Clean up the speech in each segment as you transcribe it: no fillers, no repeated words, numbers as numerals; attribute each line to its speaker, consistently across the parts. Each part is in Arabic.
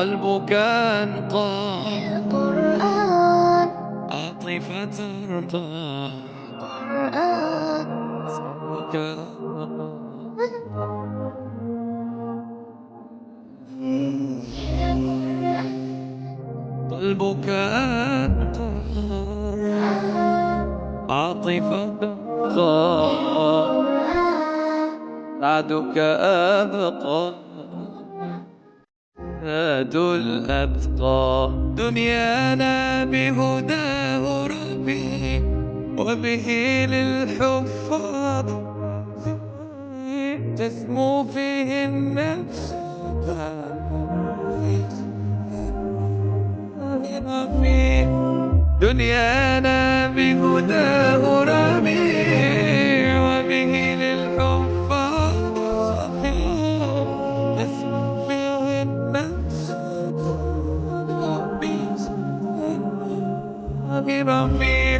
Speaker 1: قلبك أنقى
Speaker 2: القرآن
Speaker 1: عاطفة ترقى
Speaker 2: القرآن
Speaker 1: قلبك أنقى عاطفة ترقى سعدك أبقى زاد الأتقى دنيانا بهداه ربي وبه للحفاظ تسمو فيه النفس دنيانا بهداه ربي وبه للحفاظ تسمو فيه النفس ربي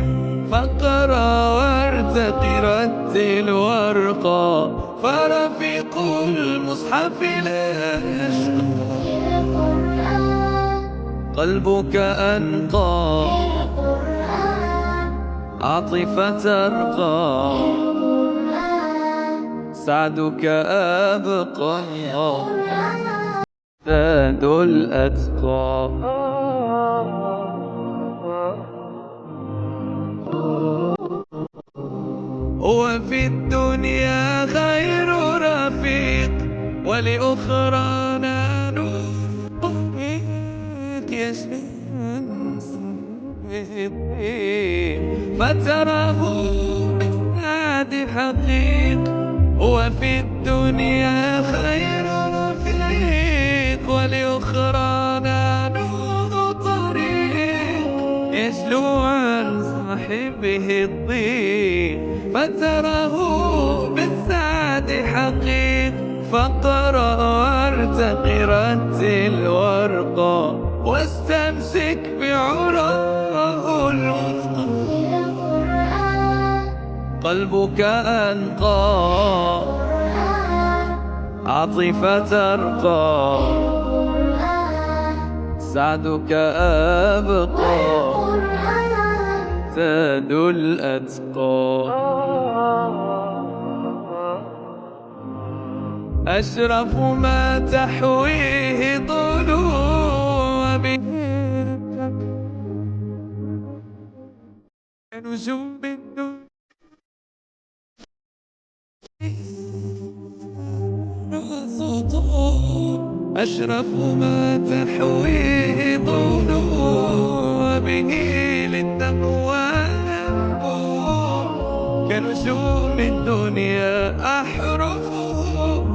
Speaker 1: فقرا وارتقي رتل وارقى فرفيق المصحف لا يشقى قلبك أنقى عاطفة ترقى سعدك أبقى زاد الأتقى وفي الدنيا خير رفيق ولأخرانا نور يسمع فتراه نادي حقيق وفي الدنيا خير رفيق ولأخرانا نور طريق يسلو عن صاحبه الضيق فتراه بالسعد حقيق فاقرأ وارتقي رتل وارقى واستمسك بعراه الوثقى قلبك أنقى عاطفة ترقى سعدك أبقى زاد الأتقى أشرف ما تحويه ضلوع به نجوم الدنيا أشرف ما تحويه ضلوع به للتقوى كنجوم الدنيا أحرف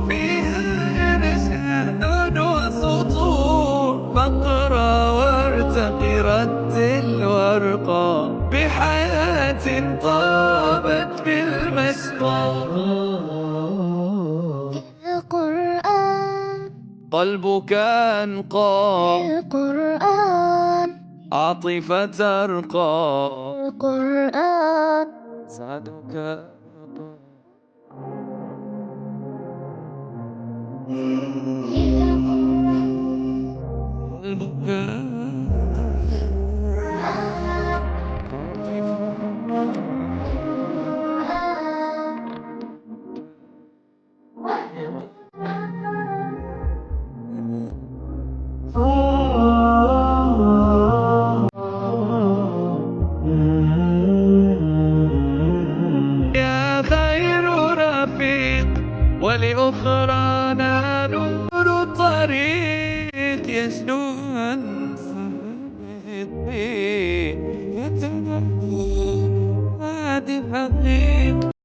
Speaker 1: فيها رسال وسطور فاقرأ وارتقي رتل وارقى بحياة طابت بالمسقى
Speaker 2: القرآن
Speaker 1: قلبك أنقى
Speaker 2: القرآن
Speaker 1: عاطفة ترقى
Speaker 2: القرآن
Speaker 1: سعدك قلبك يا خير رفيق ولأخرانا نور طريق يسلو